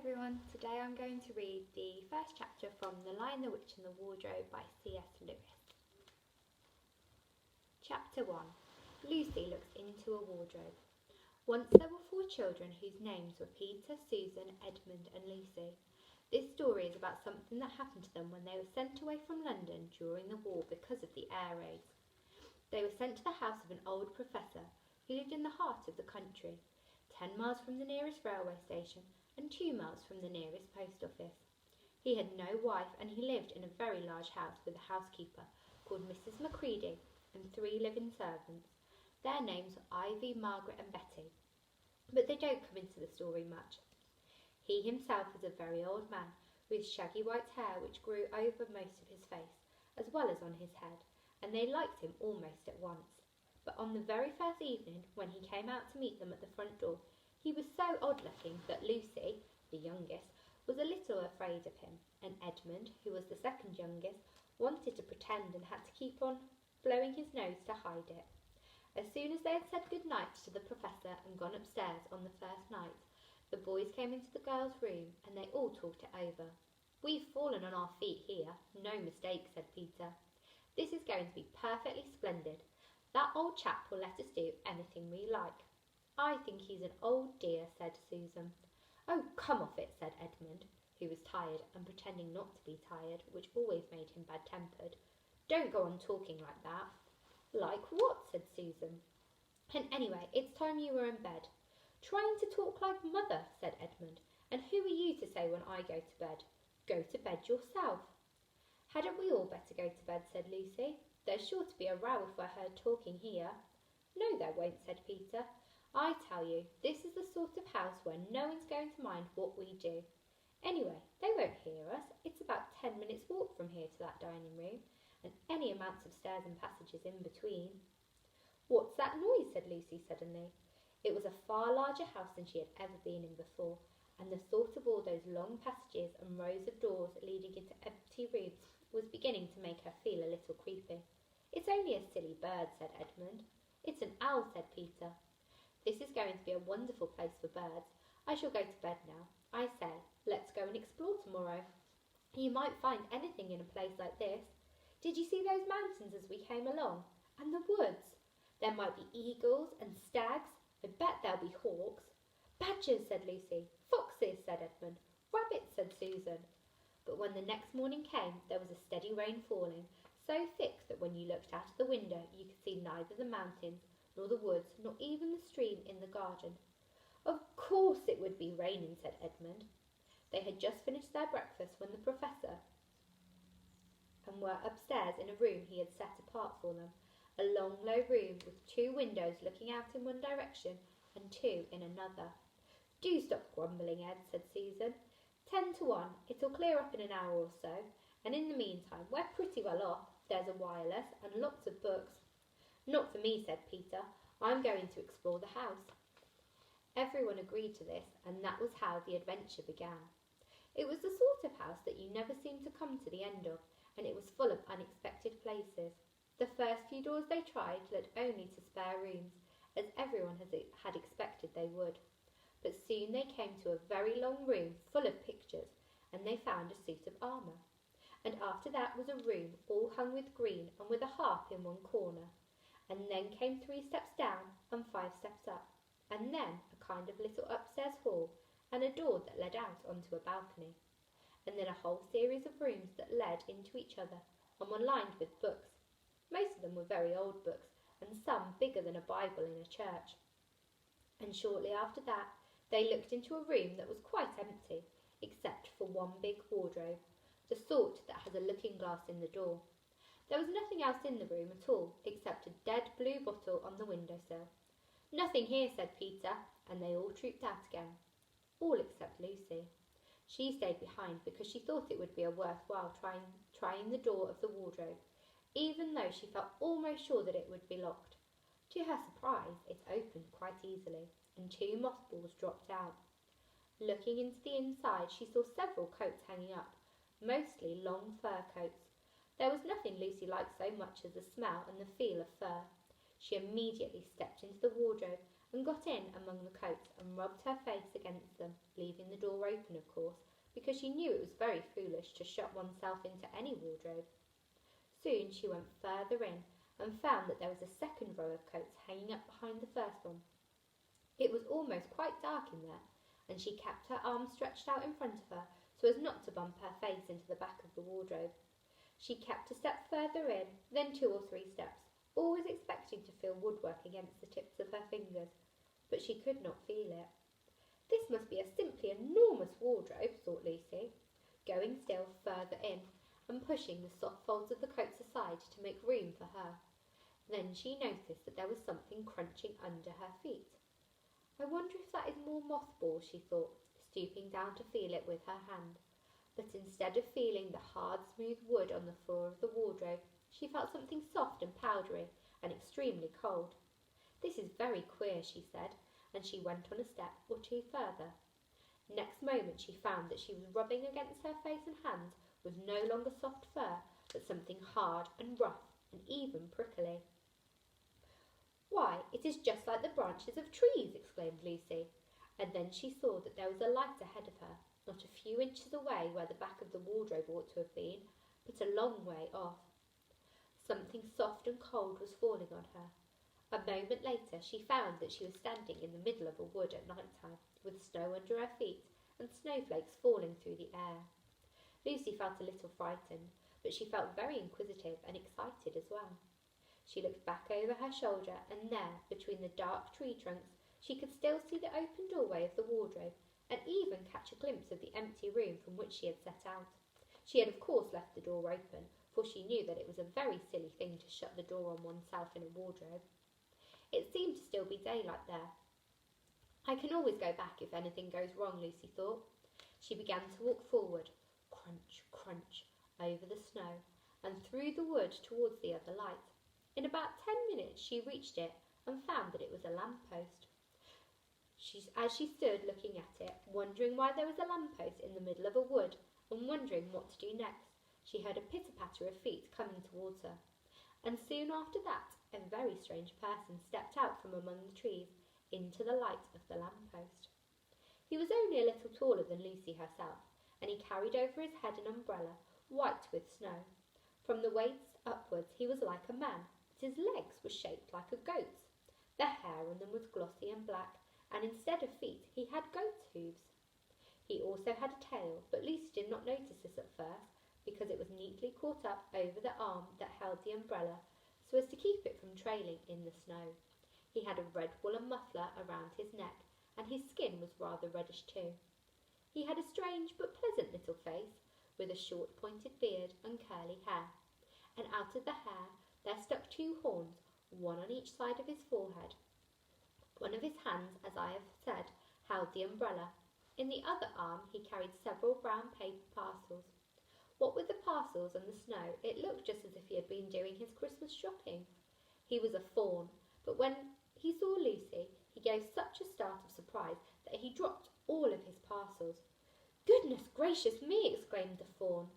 everyone, today I'm going to read the first chapter from The Lion, the Witch and the Wardrobe by C.S. Lewis. Chapter 1. Lucy looks into a wardrobe. Once there were 4 children whose names were Peter, Susan, Edmund and Lucy. This story is about something that happened to them when they were sent away from London during the war because of the air raids. They were sent to the house of an old professor who lived in the heart of the country, 10 miles from the nearest railway station and 2 miles from the nearest post office. He had no wife and he lived in a very large house with a housekeeper called Mrs. Macready and 3 living servants. Their names were Ivy, Margaret and Betty, but they don't come into the story much. He himself was a very old man with shaggy white hair which grew over most of his face as well as on his head, and they liked him almost at once. But on the very first evening, when he came out to meet them at the front door, he was so odd-looking that Lucy, the youngest, was a little afraid of him, and Edmund, who was the second youngest, wanted to pretend and had to keep on blowing his nose to hide it. As soon as they had said good night to the professor and gone upstairs on the first night, the boys came into the girls' room and they all talked it over. "We've fallen on our feet here, no mistake," said Peter. "This is going to be perfectly splendid. That old chap will let us do anything we like." "I think he's an old dear," said Susan. "Oh, come off it," said Edmund, who was tired and pretending not to be tired, which always made him bad-tempered. "Don't go on talking like that." "Like what?" said Susan. "And anyway, it's time you were in bed." "Trying to talk like mother," said Edmund. "And who are you to say when I go to bed? Go to bed yourself." "Hadn't we all better go to bed?" said Lucy. "There's sure to be a row if we're heard talking here." "No, there won't," said Peter. "I tell you, this is the sort of house where no one's going to mind what we do. Anyway, they won't hear us. It's about 10 minutes' walk from here to that dining room, and any amounts of stairs and passages in between." "What's that noise?" said Lucy suddenly. It was a far larger house than she had ever been in before, and the thought of all those long passages and rows of doors leading into empty rooms was beginning to make her feel a little creepy. "It's only a silly bird," said Edmund. "It's an owl," said Peter. "This is going to be a wonderful place for birds. I shall go to bed now. I say, let's go and explore tomorrow. You might find anything in a place like this. Did you see those mountains as we came along? And the woods? There might be eagles and stags. I bet there'll be hawks." "Badgers," said Lucy. "Foxes," said Edmund. "Rabbits," said Susan. But when the next morning came, there was a steady rain falling, so thick that when you looked out of the window you could see neither the mountains, nor the woods, nor even the stream in the garden. "Of course it would be raining," said Edmund. They had just finished their breakfast when the professor and were upstairs in a room he had set apart for them, a long low room with 2 windows looking out in one direction and 2 in another. "Do stop grumbling, Ed," said Susan. 10 to 1, it'll clear up in an hour or so, and in the meantime we're pretty well off. There's a wireless and lots of books." "Not for me," said Peter. "I'm going to explore the house." Everyone agreed to this, and that was how the adventure began. It was the sort of house that you never seemed to come to the end of, and it was full of unexpected places. The first few doors they tried led only to spare rooms, as everyone had expected they would. But soon they came to a very long room full of pictures, and they found a suit of armour. And after that was a room all hung with green and with a harp in one corner. And then came 3 steps down and 5 steps up, and then a kind of little upstairs hall and a door that led out onto a balcony. And then a whole series of rooms that led into each other and were lined with books. Most of them were very old books, and some bigger than a Bible in a church. And shortly after that they looked into a room that was quite empty, except for one big wardrobe, the sort that has a looking-glass in the door. There was nothing else in the room at all, except a dead blue bottle on the window-sill. "Nothing here," said Peter, and they all trooped out again. All except Lucy. She stayed behind because she thought it would be worthwhile trying the door of the wardrobe, even though she felt almost sure that it would be locked. To her surprise, it opened quite easily, and 2 mothballs dropped out. Looking into the inside, she saw several coats hanging up, mostly long fur coats. There was nothing Lucy liked so much as the smell and the feel of fur. She immediately stepped into the wardrobe and got in among the coats and rubbed her face against them, leaving the door open, of course, because she knew it was very foolish to shut oneself into any wardrobe. Soon she went further in and found that there was a second row of coats hanging up behind the first one. It was almost quite dark in there, and she kept her arms stretched out in front of her so as not to bump her face into the back of the wardrobe. She kept a step further in, then 2 or 3 steps, always expecting to feel woodwork against the tips of her fingers, but she could not feel it. This must be a simply enormous wardrobe, thought Lucy, going still further in and pushing the soft folds of the coats aside to make room for her. Then she noticed that there was something crunching under her feet. I wonder if that is more mothballs, she thought, stooping down to feel it with her hand. But instead of feeling the hard, smooth wood on the floor of the wardrobe, she felt something soft and powdery and extremely cold. This is very queer, she said, and she went on a step or 2 further. Next moment she found that she was rubbing against her face and hands with no longer soft fur, but something hard and rough and even prickly. "Why, it is just like the branches of trees," exclaimed Lucy, and then she saw that there was a light ahead of her, not a few inches away where the back of the wardrobe ought to have been, but a long way off. Something soft and cold was falling on her. A moment later she found that she was standing in the middle of a wood at night time, with snow under her feet and snowflakes falling through the air. Lucy felt a little frightened, but she felt very inquisitive and excited as well. She looked back over her shoulder, and there, between the dark tree trunks, she could still see the open doorway of the wardrobe, and even catch a glimpse of the empty room from which she had set out. She had of course left the door open, for she knew that it was a very silly thing to shut the door on oneself in a wardrobe. It seemed to still be daylight there. I can always go back if anything goes wrong, Lucy thought. She began to walk forward, crunch, crunch, over the snow, and through the wood towards the other light. In about 10 minutes she reached it and found that it was a lamp-post. As she stood looking at it, wondering why there was a lamp-post in the middle of a wood, and wondering what to do next, she heard a pitter-patter of feet coming towards her, and soon after that a very strange person stepped out from among the trees into the light of the lamp-post. He was only a little taller than Lucy herself, and he carried over his head an umbrella, white with snow. From the waist upwards he was like a man, but his legs were shaped like a goat's. The hair on them was glossy and black, and instead of feet he had goat's hooves. He also had a tail, but Lucy did not notice this at first, because it was neatly caught up over the arm that held the umbrella, so as to keep it from trailing in the snow. He had a red woolen muffler around his neck, and his skin was rather reddish too. He had a strange but pleasant little face, with a short pointed beard and curly hair, and out of the hair there stuck 2 horns, one on each side of his forehead. One of his hands, as I have said, held the umbrella. In the other arm he carried several brown paper parcels. What with the parcels and the snow, it looked just as if he had been doing his Christmas shopping. He was a fawn, but when he saw Lucy, he gave such a start of surprise that he dropped all of his parcels. "Goodness gracious me!" exclaimed the fawn.